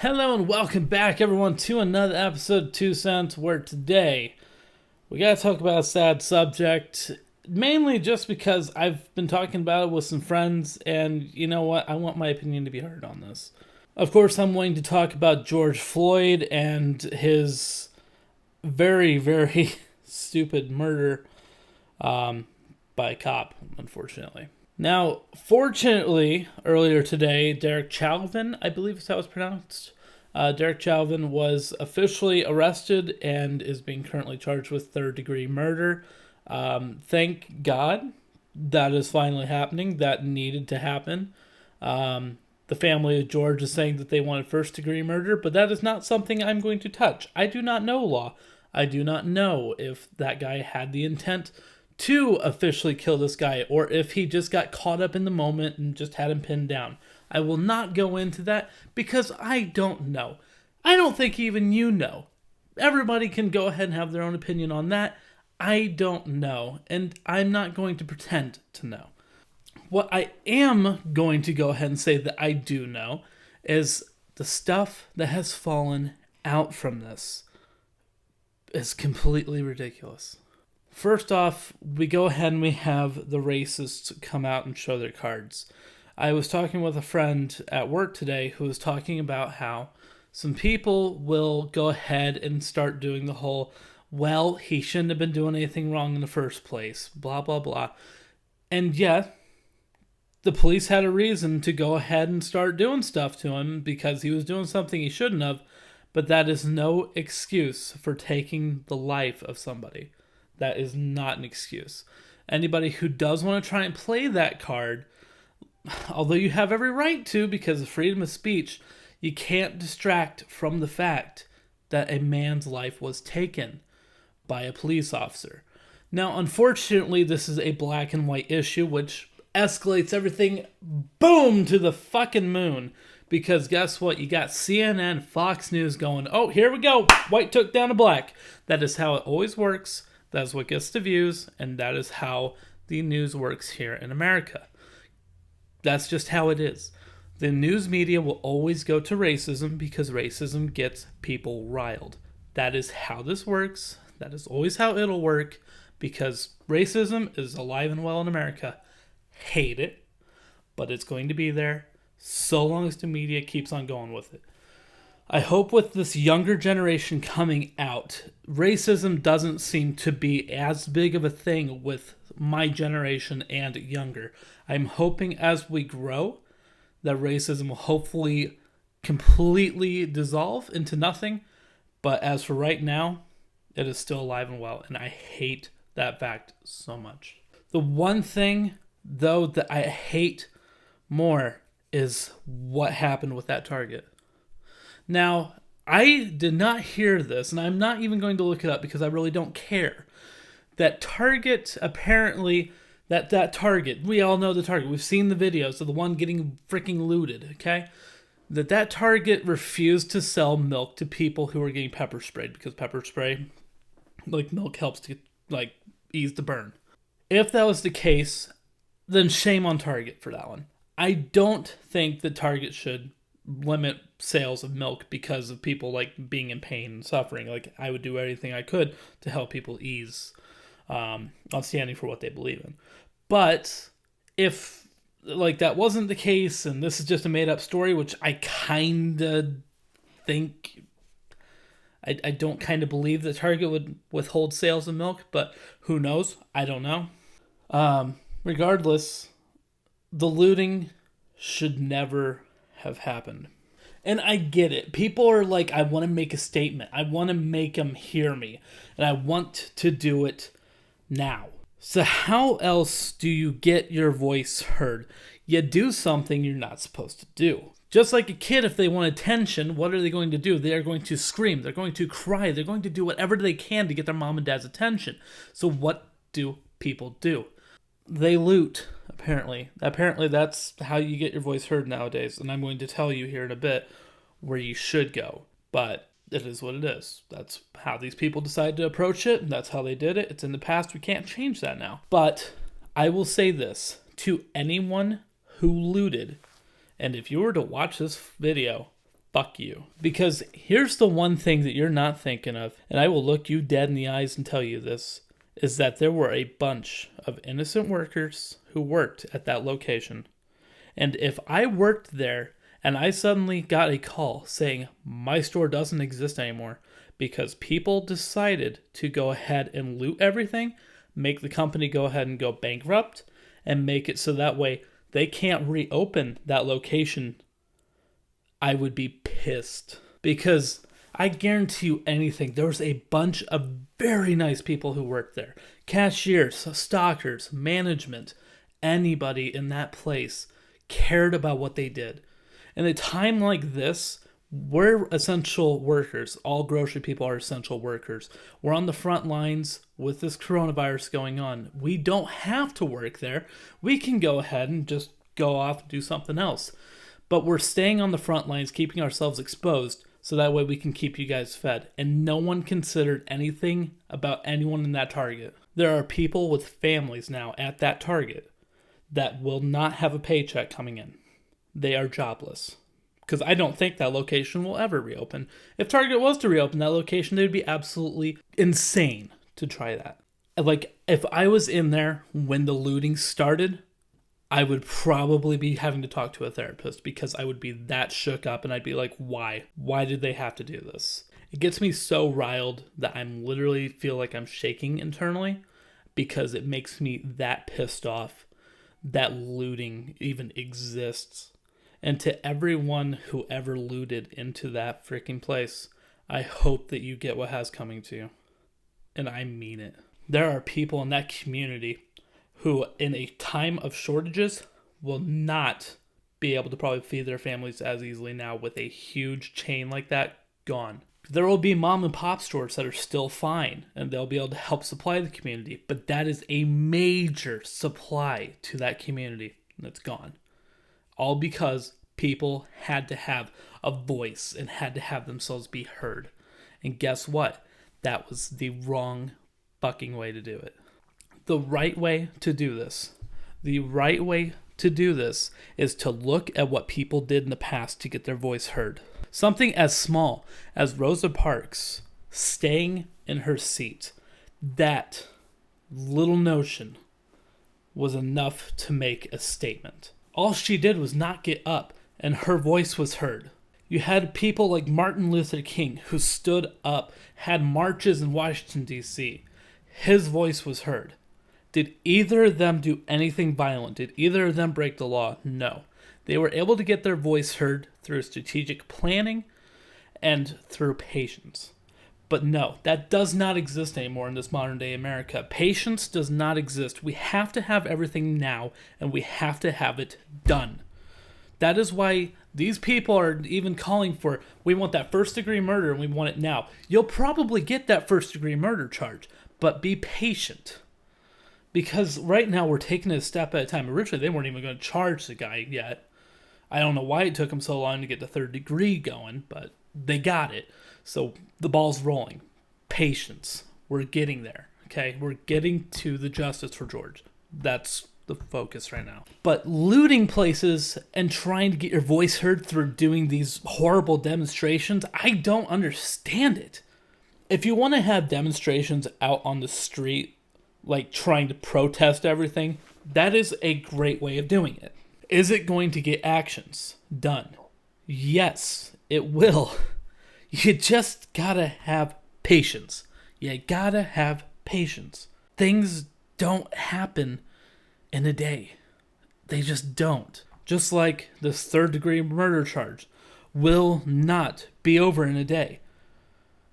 Hello and welcome back, everyone, to another episode of 2 Cents, where today we gotta talk about a sad subject, mainly just because I've been talking about it with some friends, and you know what? I want my opinion to be heard on this. Of course, I'm going to talk about George Floyd and his very, very stupid murder by a cop, unfortunately. Now, fortunately, earlier today, Derek Chauvin, I believe is how it's pronounced, Derek Chauvin was officially arrested and is being currently charged with third-degree murder. Thank God that is finally happening. That needed to happen. The family of George is saying that they wanted first-degree murder, but that is not something I'm going to touch. I do not know law. I do not know if that guy had the intent to officially kill this guy, or if he just got caught up in the moment and just had him pinned down. I will not go into that because I don't know. I don't think even you know. Everybody can go ahead and have their own opinion on that. I don't know, and I'm not going to pretend to know. What I am going to go ahead and say that I do know is the stuff that has fallen out from this is completely ridiculous. First off, we go ahead and we have the racists come out and show their cards. I was talking with a friend at work today who was talking about how some people will go ahead and start doing the whole, well, he shouldn't have been doing anything wrong in the first place, blah, blah, blah. And yeah, the police had a reason to go ahead and start doing stuff to him because he was doing something he shouldn't have, but that is no excuse for taking the life of somebody. That is not an excuse. Anybody who does want to try and play that card, although you have every right to because of freedom of speech, you can't distract from the fact that a man's life was taken by a police officer. Now, unfortunately, this is a black and white issue, which escalates everything, boom, to the fucking moon. Because guess what? You got CNN, Fox News going, oh, here we go, white took down to black. That is how it always works. That's what gets the views, and that is how the news works here in America. That's just how it is. The news media will always go to racism because racism gets people riled. That is how this works. That is always how it'll work because racism is alive and well in America. Hate it, but it's going to be there so long as the media keeps on going with it. I hope with this younger generation coming out, racism doesn't seem to be as big of a thing with my generation and younger. I'm hoping as we grow that racism will hopefully completely dissolve into nothing. But as for right now, it is still alive and well, and I hate that fact so much. The one thing, though, that I hate more is what happened with that Target. Now, I did not hear this, and I'm not even going to look it up because I really don't care. That Target, apparently, that Target, we all know the Target. We've seen the videos of the one getting freaking looted, okay? That Target refused to sell milk to people who were getting pepper sprayed because pepper spray, like milk, helps to, like, ease the burn. If that was the case, then shame on Target for that one. I don't think that Target should limit sales of milk because of people like being in pain and suffering. Like I would do everything I could to help people ease on standing for what they believe in. But if like that wasn't the case and this is just a made up story, which I kind of think I don't kind of believe that Target would withhold sales of milk, but who knows? I don't know. Regardless, the looting should never have happened. And I get it. People are like, I want to make a statement. I want to make them hear me. And I want to do it now. So how else do you get your voice heard? You do something you're not supposed to do. Just like a kid, if they want attention, what are they going to do? They are going to scream. They're going to cry. They're going to do whatever they can to get their mom and dad's attention. So what do people do? They loot, apparently. Apparently that's how you get your voice heard nowadays. And I'm going to tell you here in a bit where you should go. But it is what it is. That's how these people decided to approach it. That's how they did it. It's in the past. We can't change that now. But I will say this to anyone who looted, and if you were to watch this video, fuck you. Because here's the one thing that you're not thinking of, and I will look you dead in the eyes and tell you this, is that there were a bunch of innocent workers who worked at that location. And if I worked there and I suddenly got a call saying my store doesn't exist anymore because people decided to go ahead and loot everything, make the company go ahead and go bankrupt, and make it so that way they can't reopen that location, I would be pissed. Because I guarantee you anything, there was a bunch of very nice people who worked there. Cashiers, stockers, management, anybody in that place cared about what they did. In a time like this, we're essential workers. All grocery people are essential workers. We're on the front lines with this coronavirus going on. We don't have to work there. We can go ahead and just go off and do something else. But we're staying on the front lines, keeping ourselves exposed, so that way we can keep you guys fed. And no one considered anything about anyone in that Target. There are people with families now at that Target that will not have a paycheck coming in. They are jobless. Because I don't think that location will ever reopen. If Target was to reopen that location, they'd be absolutely insane to try that. Like, if I was in there when the looting started, I would probably be having to talk to a therapist because I would be that shook up and I'd be like, why? Why did they have to do this? It gets me so riled that I'm literally feel like I'm shaking internally because it makes me that pissed off that looting even exists. And to everyone who ever looted into that freaking place, I hope that you get what has coming to you. And I mean it. There are people in that community who, in a time of shortages, will not be able to probably feed their families as easily now with a huge chain like that gone. There will be mom and pop stores that are still fine, and they'll be able to help supply the community, but that is a major supply to that community that's gone. All because people had to have a voice and had to have themselves be heard. And guess what? That was the wrong fucking way to do it. The right way to do this, is to look at what people did in the past to get their voice heard. Something as small as Rosa Parks staying in her seat, that little notion was enough to make a statement. All she did was not get up, and her voice was heard. You had people like Martin Luther King who stood up, had marches in Washington, D.C. His voice was heard. Did either of them do anything violent? Did either of them break the law? No. They were able to get their voice heard through strategic planning and through patience. But no, that does not exist anymore in this modern day America. Patience does not exist. We have to have everything now, and we have to have it done. That is why these people are even calling for, we want that first degree murder and we want it now. You'll probably get that first degree murder charge, but be patient. Because right now we're taking it a step at a time. Originally, they weren't even going to charge the guy yet. I don't know why it took them so long to get the third degree going, but they got it. So the ball's rolling. Patience. We're getting there, okay? We're getting to the justice for George. That's the focus right now. But looting places and trying to get your voice heard through doing these horrible demonstrations, I don't understand it. If you want to have demonstrations out on the street, like trying to protest everything, that is a great way of doing it. Is it going to get actions done? Yes, it will. You just gotta have patience. You gotta have patience. Things don't happen in a day. They just don't. Just like this third degree murder charge will not be over in a day.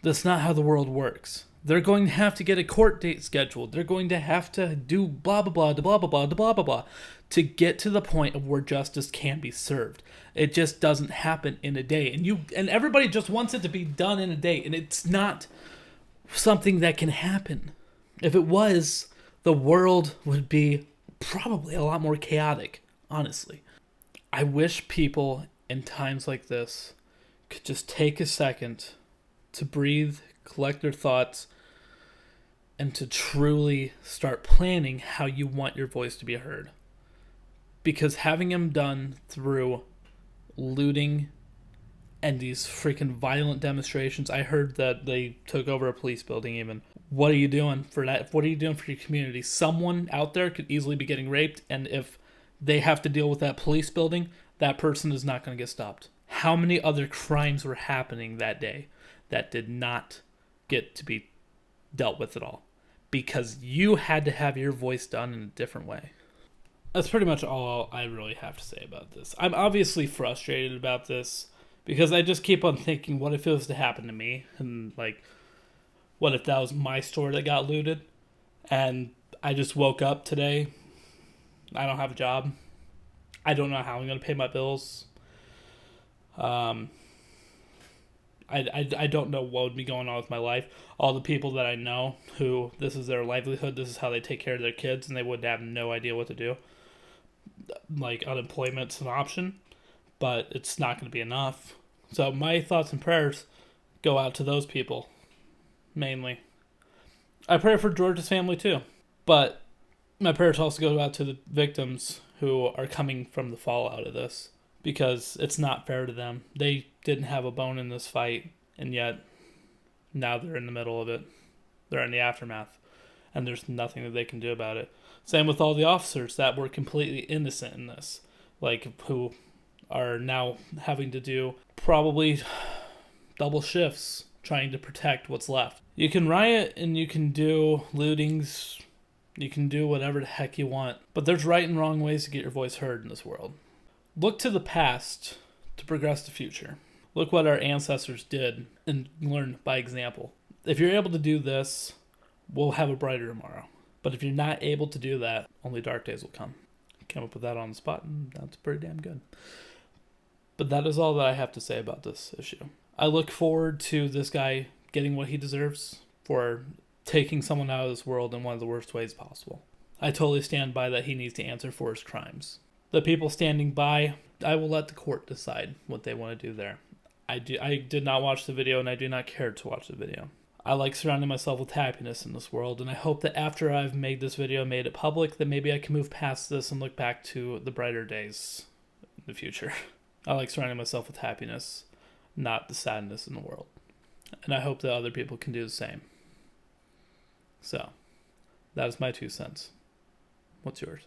That's not how the world works. They're going to have to get a court date scheduled. They're going to have to do blah, blah, blah, blah, blah, blah, blah, blah, blah, to get to the point of where justice can be served. It just doesn't happen in a day. And everybody just wants it to be done in a day. And it's not something that can happen. If it was, the world would be probably a lot more chaotic, honestly. I wish people in times like this could just take a second to breathe, collect their thoughts, and to truly start planning how you want your voice to be heard. Because having them done through looting and these freaking violent demonstrations. I heard that they took over a police building even. What are you doing for that? What are you doing for your community? Someone out there could easily be getting raped, and if they have to deal with that police building, that person is not going to get stopped. How many other crimes were happening that day that did not get to be dealt with at all? Because you had to have your voice done in a different way. That's pretty much all I really have to say about this. I'm obviously frustrated about this because I just keep on thinking, what if it was to happen to me? And, like, what if that was my store that got looted? And I just woke up today. I don't have a job. I don't know how I'm going to pay my bills. I don't know what would be going on with my life. All the people that I know who this is their livelihood, this is how they take care of their kids, and they would have no idea what to do. Like, unemployment's an option, but it's not going to be enough. So my thoughts and prayers go out to those people, mainly. I pray for George's family too, but my prayers also go out to the victims who are coming from the fallout of this, because it's not fair to them. They didn't have a bone in this fight, and yet now they're in the middle of it. They're in the aftermath, and there's nothing that they can do about it. Same with all the officers that were completely innocent in this, like, who are now having to do probably double shifts trying to protect what's left. You can riot and you can do lootings, you can do whatever the heck you want, but there's right and wrong ways to get your voice heard in this world. Look to the past to progress the future. Look what our ancestors did and learn by example. If you're able to do this, we'll have a brighter tomorrow. But if you're not able to do that, only dark days will come. Came up with that on the spot, and that's pretty damn good. But that is all that I have to say about this issue. I look forward to this guy getting what he deserves for taking someone out of this world in one of the worst ways possible. I totally stand by that he needs to answer for his crimes. The people standing by, I will let the court decide what they want to do there. I did not watch the video, and I do not care to watch the video. I like surrounding myself with happiness in this world, and I hope that after I've made this video, made it public, that maybe I can move past this and look back to the brighter days in the future. I like surrounding myself with happiness, not the sadness in the world. And I hope that other people can do the same. So, that is my 2 cents. What's yours?